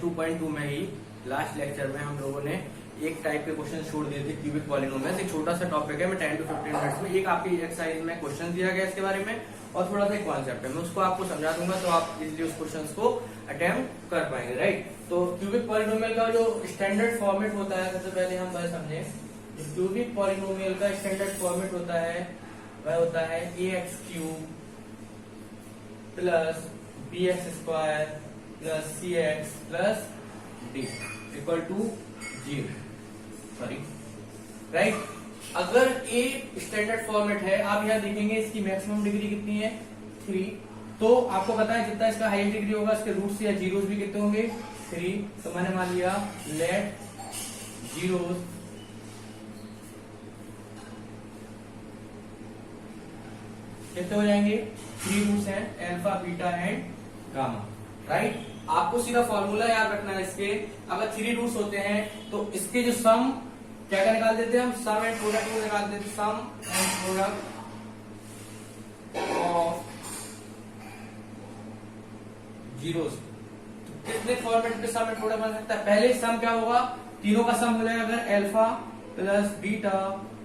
2.2 में ही last lecture में हम लोगों ने एक टाइप के क्वेश्चन छोड़ दिए थे क्यूबिक पॉलिनोमियल्स। एक छोटा सा टॉपिक है, मैं 10 to 15 मिनट्स में एक आपकी एक्सरसाइज में क्वेश्चन दिया गया इसके बारे में और थोड़ा सा एक कॉन्सेप्ट है, मैं उसको आपको समझा दूंगा तो आप इजिली उस क्वेश्चन को अटेम्प्ट कर पाएंगे, राइट। तो क्यूबिक पॉलिनोमियल का जो स्टैंडर्ड फॉर्मेट होता है, सबसे पहले हम वह समझे। क्यूबिक पॉलिनोमियल का स्टैंडर्ड फॉर्मेट होता है वह होता है ax³ plus bx² plus cx plus d equal to 0, sorry, right. अगर ए स्टैंडर्ड फॉर्मेट है, आप यहाँ देखेंगे इसकी मैक्सिमम डिग्री कितनी है 3, तो आपको पता है जितना इसका हाईएस्ट डिग्री होगा इसके रूट्स या जीरोस भी कितने होंगे 3। तो मैंने मान लिया लेट जीरोस कितने हो जाएंगे 3 रूट्स हैं alpha beta and gamma, right. आपको सीधा फॉर्मूला याद रखना है इसके, अगर 3 रूट्स होते हैं तो इसके जो सम क्या क्या निकाल देते हैं हम, सम एंड प्रोडक्ट को निकाल देते हैं, सम एंड प्रोडक्ट ऑफ जीरोस। तो कितने फॉर्मेट में सम एंड प्रोडक्ट बन सकता है, पहले सम क्या होगा, तीनों का सम हो जाएगा अगर alpha plus beta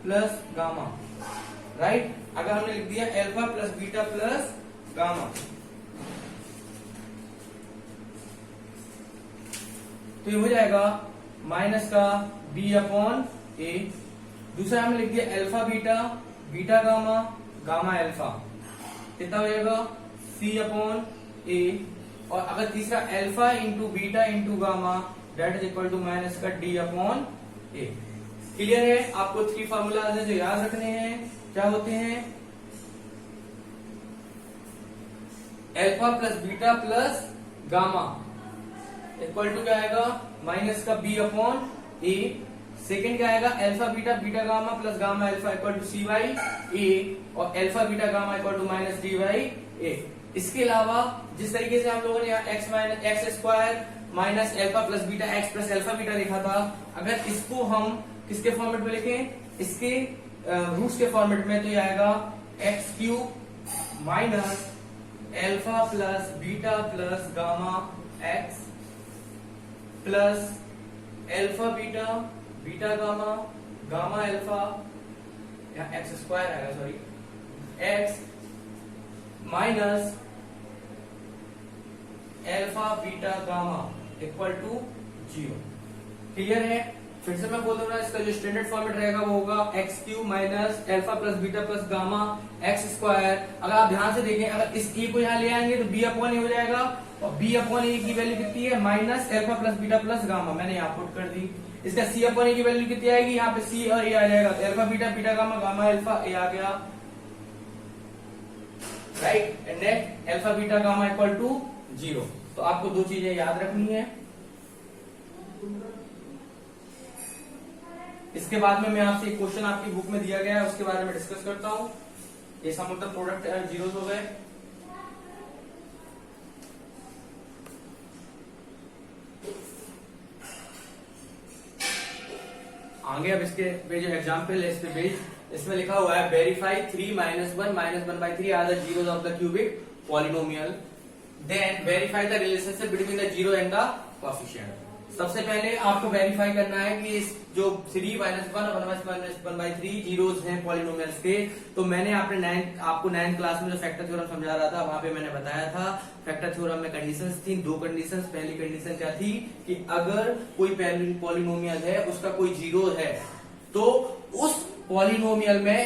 plus gamma, right. अगर हमने लिख दिया alpha plus beta plus gamma तो ये हो जाएगा माइनस का b अपॉन ए। दूसरा हमने लिख दिया alpha beta beta gamma gamma alpha, कितना हो जाएगा c अपॉन ए। और अगर तीसरा alpha into beta into gamma that is equal to minus का d अपॉन ए। क्लियर है। आपको 3 फार्मूला जो याद रखने हैं क्या होते हैं, alpha plus beta plus gamma equal to क्या आएगा माइनस का b अपॉन ए। सेकेंड क्या आएगा alpha beta beta gamma plus gamma alpha equal to c by a, और alpha beta gamma equal to minus d by a. इसके अलावा जिस तरीके से हम लोगों ने यहाँ x² minus alpha plus beta x plus alpha beta लिखा था, अगर इसको हम किसके फॉर्मेट में लिखें, इसके रूट्स के फॉर्मेट में, तो ये आएगा x³ minus alpha plus beta plus gamma x plus alpha beta beta gamma gamma alpha, यहाँ x² आएगा, sorry, x minus alpha beta gamma equal to 0। Clear है। फिर से मैं बोल दूंगा, इसका जो स्टैंडर्ड फॉर्मेट रहेगा वो होगा x³ minus alpha plus beta plus gamma x²। अगर आप ध्यान से देखें, अगर इस e को यहाँ ले आएंगे तो b अपॉन ए हो जाएगा, और b अपॉन ए की वैल्यू कितनी है minus alpha plus beta plus gamma, मैंने यहाँ पुट कर दी। इसका c अपॉन ए की वैल्यू कितनी आएगी, यहाँ पे c और a आ जाएगा, तो alpha beta beta gamma gamma alpha a आ गया, right. And next alpha beta gamma equal to 0। तो आपको 2 चीजें याद रखनी है। इसके बाद में मैं आपसे एक क्वेश्चन आपकी बुक में दिया गया है उसके बारे में डिस्कस करता हूं। ये सम ऑफ द प्रोडक्ट जीरोस हो गए। आगे अब इसके पे जो एग्जाम्पल है, इस पे पेज, इसमें लिखा हुआ है verify 3 - 1 - 1/3 are the zeros of the cubic polynomial, then verify the relationship between the zero and the coefficient. सबसे पहले आपको वेरीफाई करना है कि इस जो 3 - 1 और 1/3 जीरोस हैं पॉलिनोमियल्स के, तो मैंने आपको 9th क्लास में जो फैक्टर थ्योरम समझा रहा था वहां पे मैंने बताया था फैक्टर थ्योरम में कंडीशंस थी, 2 कंडीशंस। पहली कंडीशन क्या थी कि अगर कोई पॉलिनोमियल है उसका कोई जीरो है तो उस पॉलिनोमियल में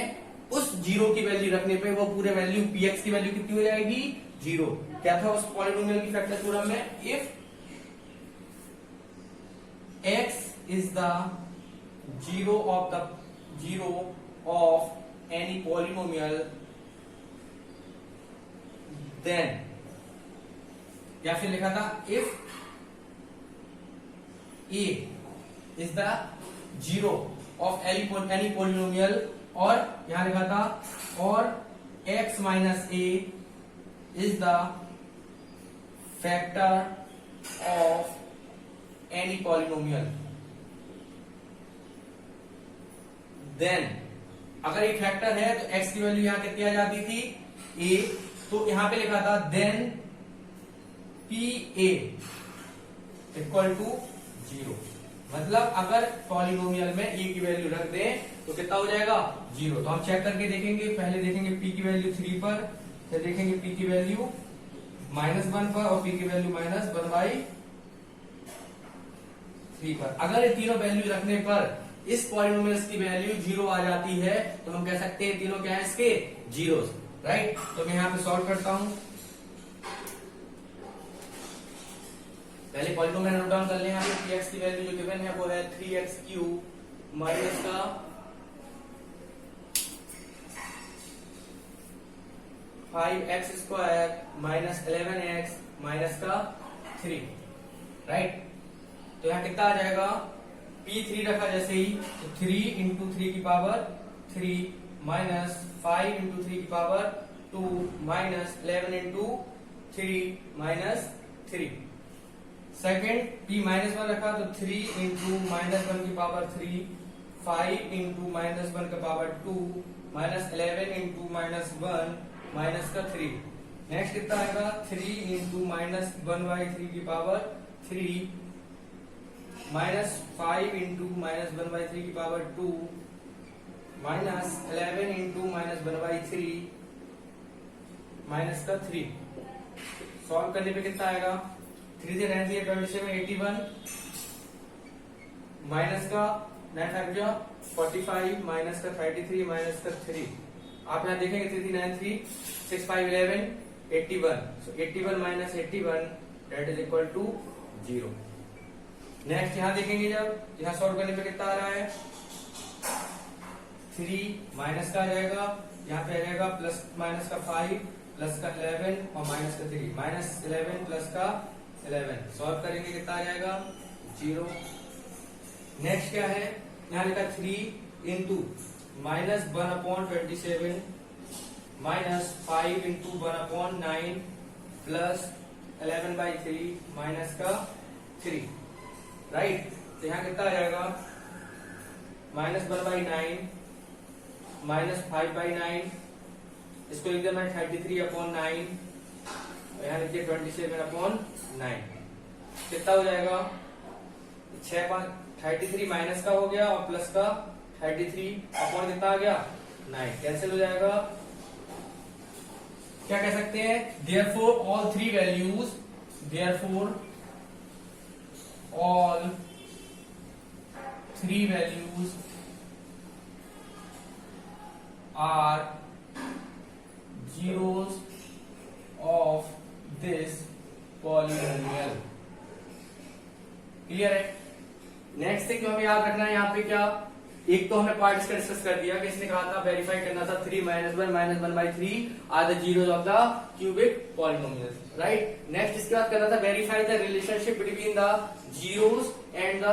उस जीरो की वैल्यू रखने पे वो पूरे वैल्यू px की वैल्यू कितनी हो जाएगी 0। क्या था उस पॉलिनोमियल की फैक्टर थ्योरम में, if x is the zero of any polynomial, then या फिर लिखा था if a is the zero of any polynomial, और यहां लिखा था और x minus a is the factor of any polynomial, then अगर एक फैक्टर है तो x की वैल्यू यहां कितनी आ जाती थी a, तो यहां पे लिखा था देन pa इक्वल टू 0। मतलब अगर पॉलिनोमियल में ए की वैल्यू रख दें तो कितना हो जाएगा 0। तो हम चेक करके देखेंगे, पहले देखेंगे पी की वैल्यू 3 पर, फिर देखेंगे पी की वैल्यू -1 पर और पी की वैल्यू -1/3 पर। अगर ये तीनों वैल्यू रखने पर इस पॉलिनोमियल्स की वैल्यू 0 आ जाती है तो हम कह सकते हैं तीनों क्या है इसके जीरोस, राइट। तो मैं यहाँ पे सॉल्व करता हूं। पहले पॉलिनोमियल नोट डाउन कर लें। यहाँ पे px की वैल्यू जो गिवन है वो है 3x³ माइनस का 5x² माइनस 11x माइनस का 3, राइट। तो यहाँ कितना आ जाएगा, P3 रखा जैसे ही तो 3 इंटू 3 की पावर 3 माइनस 5 इंटू 3 की power 2 minus 11 into 3 minus 3। Second P-1 रखा तो 3 इंटू -1 की पावर 3, 5 इंटू -1 का पावर 2 माइनस 11 इंटू -1 माइनस का 3। नेक्स्ट कितना आएगा 3 इंटू -1/3 की पावर 3 माइनस 5 इंटू -1/3 की पावर 2 माइनस 11 इंटू -1/3 माइनस का 3। सॉल्व करने पे कितना आएगा 3 से 9 से 27 81 माइनस का 9 5 जा 45 माइनस का 33 माइनस का 3। आप यहाँ देखेंगे 3 3 9 3 6 5 11 81। So 81 minus 81 that is equal to 0। Next यहाँ देखेंगे जब यहाँ सॉल्व करने पे कितना आ रहा है 3 माइनस का आ जाएगा, यहाँ पे आ जाएगा प्लस माइनस का 5 प्लस का 11 और माइनस का 3 माइनस 11 प्लस का 11। सॉल्व करेंगे कितना आ जाएगा 0। नेक्स्ट क्या है यहाँ लिखा 3 into -1/27 minus 5 into 1/9 plus 11/3 minus का 3, राइट। तो यहाँ कितना आ जाएगा -1/9 माइनस 5/9, इसको लिख देना 33/9, यहाँ लिखिए 27/9। कितना हो जाएगा 6 5 33 माइनस का हो गया और प्लस का 33 अपॉन कितना आ गया 9, कैंसिल हो जाएगा। क्या कह सकते हैं therefore all three values, therefore all three values are zeros of this polynomial। Clear है। नेक्स्ट थिंग जो हमें याद रखना है यहाँ पे क्या, एक तो हमें पार्ट इसका डिस्कस कर दिया कि इसने कहा था वेरीफाई करना था 3 - 1 - 1/3 are the zeros of the cubic polynomials, right. Next इसके बाद करना था verify the relationship between the zeros and the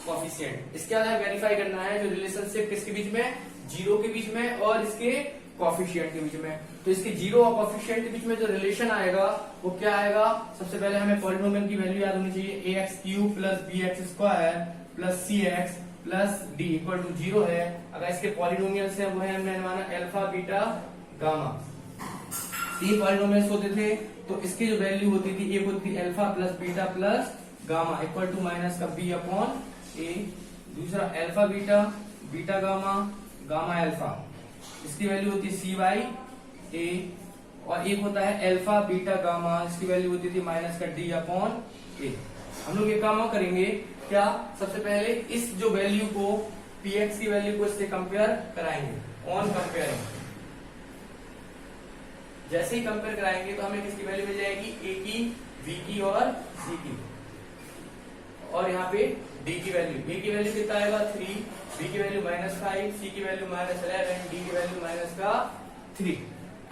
coefficient. इसके बाद वेरीफाई करना है जो रिलेशनशिप किसके बीच में, जीरो के बीच में और इसके कोएफिशिएंट के बीच में। तो इसके जीरो और कोएफिशिएंट के बीच में जो रिलेशन आएगा वो क्या आएगा, सबसे पहले हमें पॉलिनोमियल की वैल्यू याद होनी चाहिए ax³ plus bx² plus cx plus d equal to 0 है। अगर इसके पॉलिनोमियल्स हैं वो है हमने माना अल्फा बीटा गामा। 3 पॉलिनोमियल्स होते थे तो इसकी जो वैल्यू होती थी एक होती थी alpha plus beta plus gamma equal to minus का b अपॉन a, दूसरा alpha beta beta gamma gamma alpha, इसकी वैल्यू होती है c बाई a, और एक होता है अल्फा बीटा गामा, इसकी वैल्यू होती थी माइनस का d अपॉन a। हम लोग ये काम करेंगे क्या, सबसे पहले इस जो वैल्यू को px की वैल्यू को इससे कंपेयर कराएंगे ऑन कंपेयरिंग। जैसे ही कंपेयर कराएंगे तो हमें किसकी वैल्यू मिल जाएगी, a की, b की और c की, और यहाँ पे d की वैल्यू, a की वैल्यू कितना आएगा 3, b की वैल्यू -5, c की वैल्यू -11, d की वैल्यू माइनस का 3।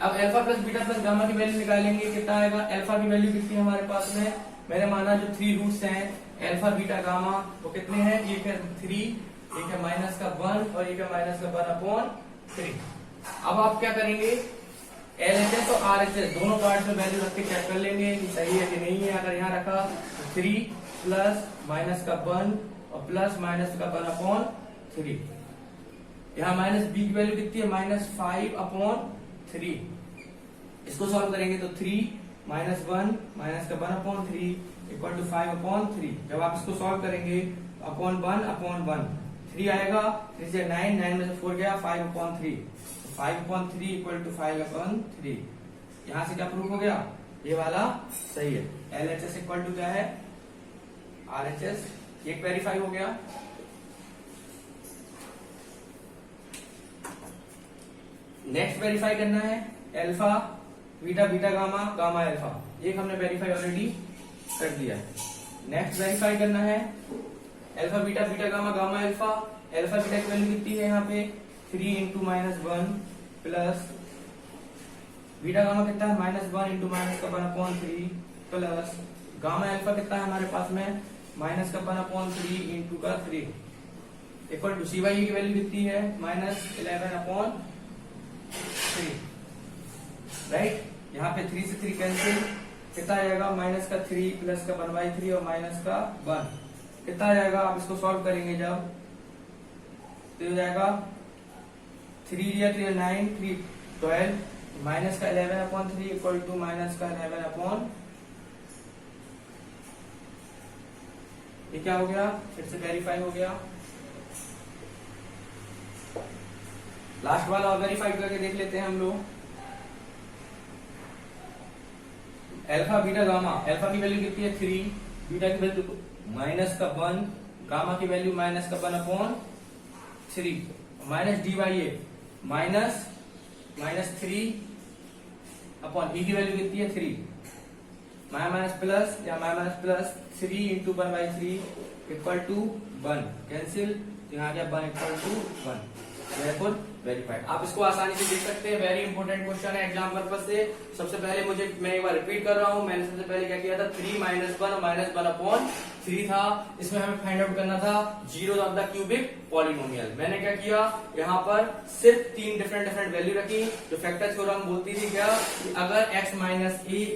अब alpha plus beta plus gamma की वैल्यू निकालेंगे, कितना आएगा, अल्फा की वैल्यू कितनी है हमारे पास में, मैंने माना जो 3 रूट्स हैं अल्फा बीटा गामा वो कितने हैं, एक है 3, एक है माइनस का 1 और एक है माइनस का 1/3। अब आप क्या करेंगे, LHS और RHS दोनों पार्ट में वैल्यू रख के चेक कर लेंगे कि सही है कि नहीं है। अगर यहाँ रखा तो 3 प्लस माइनस का 1 और प्लस माइनस का 1/3, यहाँ माइनस b की वैल्यू कितनी है, -5/3। इसको सॉल्व करेंगे तो 3 -1 माइनस का 1/3 इक्वल टू 5/3। जब आप इसको सॉल्व करेंगे अपॉन 1/1 3 आएगा, 3 से 9, 9 में से 4 गया, 5/3। 5/3 इक्वल टू 5/3। यहां से क्या प्रूफ हो गया, ये वाला सही है। LHS इक्वल टू क्या है, RHS, ये वेरीफाई हो गया। नेक्स्ट वेरीफाई करना है alpha beta beta gamma gamma alpha, एक हमने वेरीफाई ऑलरेडी कर दिया। नेक्स्ट वेरीफाई करना है alpha beta beta gamma gamma alpha. Alpha beta की वैल्यू कितनी है यहाँ पे 3 इंटू -1 प्लस बीटा गामा कितना है -1 इंटू -1/3 प्लस गामा अल्फा कितना है हमारे पास में -1/3 इंटू का 3 इक्वल टू CY की वैल्यू कितनी है -11/3। राइट, यहाँ पे 3 से 3 कैंसिल, कितना आएगा -3 प्लस का 1/3 और -1 कितना आ जाएगा। आप इसको सॉल्व करेंगे जब तो हो जाएगा 3 या 3 9 3 12 माइनस का 11/3 इक्वल टू -11/, ये क्या हो गया, फिर से वेरीफाई हो गया। लास्ट वाला और वेरीफाई करके देख लेते हैं हम लोग। अल्फा बीटा गामा, अल्फा की वैल्यू कितनी है 3, बीटा की वैल्यू -1, गामा की value -1/3 minus DYA -3 upon E की वैल्यू कितनी है 3 माइनस प्लस या minus plus 3 into 1/3 equal to 1 cancel, यहाँ गया 1 इक्वल टू 1 वेरीफाइड। आप इसको आसानी से देख सकते हैं, वेरी इंपॉर्टेंट क्वेश्चन है एग्जाम पर्पज से। सबसे पहले मैं एक बार रिपीट कर रहा हूँ, मैंने सबसे पहले क्या किया था 3 -1 और -1/3 था। इसमें हमें फाइंड आउट करना था zeros of the cubic polynomial. मैंने क्या किया, यहाँ पर सिर्फ 3 डिफरेंट वैल्यू रखी। जो फैक्टर थ्योरम बोलती थी क्या कि अगर x - a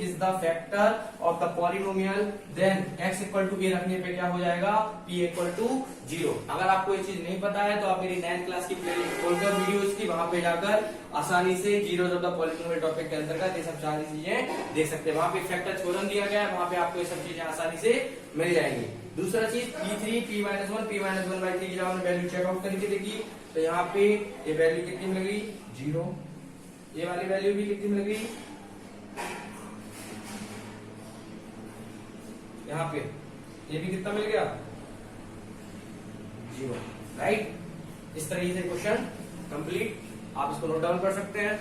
is the factor of the polynomial then x equal to a रखने पे क्या हो जाएगा p इक्वल टू 0। अगर आपको ये चीज नहीं पता है तो आप मेरी 9th क्लास की प्लेलिस्ट खोलकर वीडियोस की वहां पे जाकर आसानी से zeros of the polynomial topic के अंतर्गत ये सब सारी चीजें देख सकते हैं। वहां पे फैक्टर थ्योरम दिया गया है, वहां पे आपको ये सब चीजें आसानी से मिल जाएंगी। दूसरा चीज P3 P-1 P-1/3 की जब हमने वैल्यू चेकआउट करके देखी तो यहाँ पे ये वैल्यू कितनी मिल गई 0, ये वाली वैल्यू भी कितनी मिल गई, यहाँ पे ये भी कितना मिल गया 0। राइट, इस तरीके से क्वेश्चन कंप्लीट, आप इसको नोट डाउन कर सकते हैं।